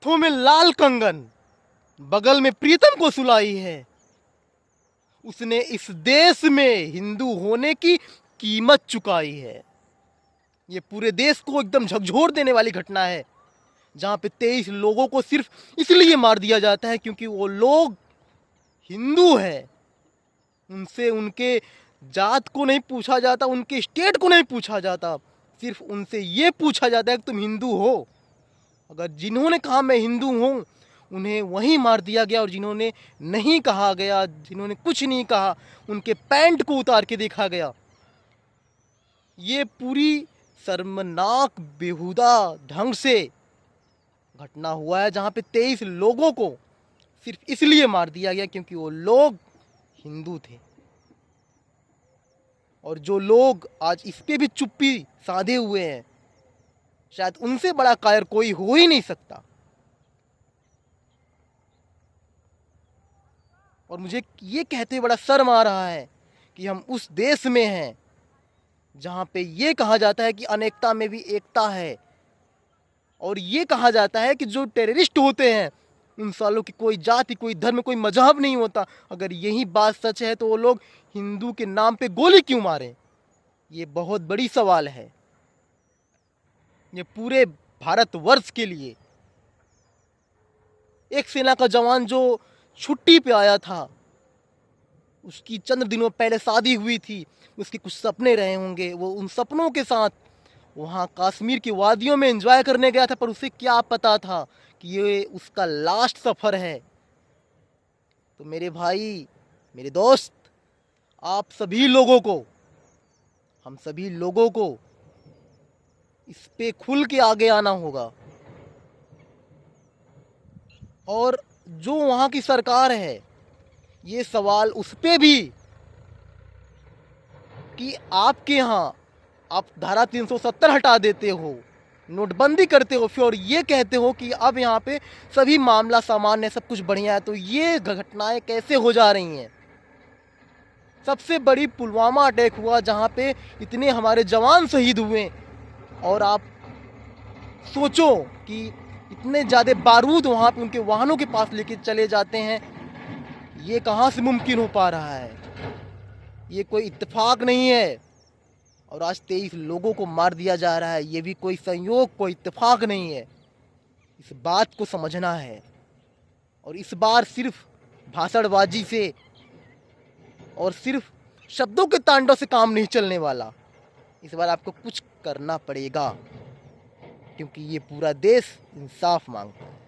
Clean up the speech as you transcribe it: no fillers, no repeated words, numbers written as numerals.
हाथों में लाल कंगन, बगल में प्रीतम को सुलाई है। उसने इस देश में हिंदू होने की कीमत चुकाई है। ये पूरे देश को एकदम झकझोर देने वाली घटना है, जहां पे 23 लोगों को सिर्फ इसलिए मार दिया जाता है क्योंकि वो लोग हिंदू हैं। उनसे उनके जात को नहीं पूछा जाता, उनके स्टेट को नहीं पूछा जाता, सिर्फ उनसे ये पूछा जाता है कि तुम हिंदू हो। अगर जिन्होंने कहा मैं हिंदू हूँ, उन्हें वहीं मार दिया गया, और जिन्होंने नहीं कहा गया, जिन्होंने कुछ नहीं कहा, उनके पैंट को उतार के देखा गया। ये पूरी शर्मनाक बेहुदा ढंग से घटना हुआ है, जहाँ पे 23 लोगों को सिर्फ इसलिए मार दिया गया क्योंकि वो लोग हिंदू थे। और जो लोग आज इस पे भी चुप्पी साधे हुए हैं, शायद उनसे बड़ा कायर कोई हो ही नहीं सकता। और मुझे ये कहते बड़ा शर्म आ रहा है कि हम उस देश में हैं जहाँ पे ये कहा जाता है कि अनेकता में भी एकता है, और ये कहा जाता है कि जो टेररिस्ट होते हैं उन सालों की कोई जाति, कोई धर्म, कोई मजहब नहीं होता। अगर यही बात सच है तो वो लोग हिंदू के नाम पे गोली क्यों मारें? ये बहुत बड़ी सवाल है। ये पूरे भारतवर्ष के लिए एक सेना का जवान जो छुट्टी पे आया था, उसकी चंद दिनों पहले शादी हुई थी, उसके कुछ सपने रहे होंगे, वो उन सपनों के साथ वहाँ कश्मीर की वादियों में एंजॉय करने गया था, पर उसे क्या पता था कि ये उसका लास्ट सफ़र है। तो मेरे भाई, मेरे दोस्त, आप सभी लोगों को, हम सभी लोगों को इस पे खुल के आगे आना होगा। और जो वहाँ की सरकार है, ये सवाल उस पे भी कि आपके यहाँ आप धारा 370 हटा देते हो, नोटबंदी करते हो, फिर और ये कहते हो कि अब यहाँ पे सभी मामला सामान्य है, सब कुछ बढ़िया है, तो ये घटनाएं कैसे हो जा रही हैं? सबसे बड़ी पुलवामा अटैक हुआ जहाँ पे इतने हमारे जवान शहीद हुए, और आप सोचो कि इतने ज़्यादा बारूद वहाँ पे उनके वाहनों के पास लेके चले जाते हैं। ये कहाँ से मुमकिन हो पा रहा है? ये कोई इत्तेफाक नहीं है। और आज 23 लोगों को मार दिया जा रहा है, ये भी कोई संयोग, कोई इत्तेफाक नहीं है। इस बात को समझना है। और इस बार सिर्फ भाषणबाजी से और सिर्फ शब्दों के तांडव से काम नहीं चलने वाला। इस बार आपको कुछ करना पड़ेगा, क्योंकि ये पूरा देश इंसाफ मांगता है।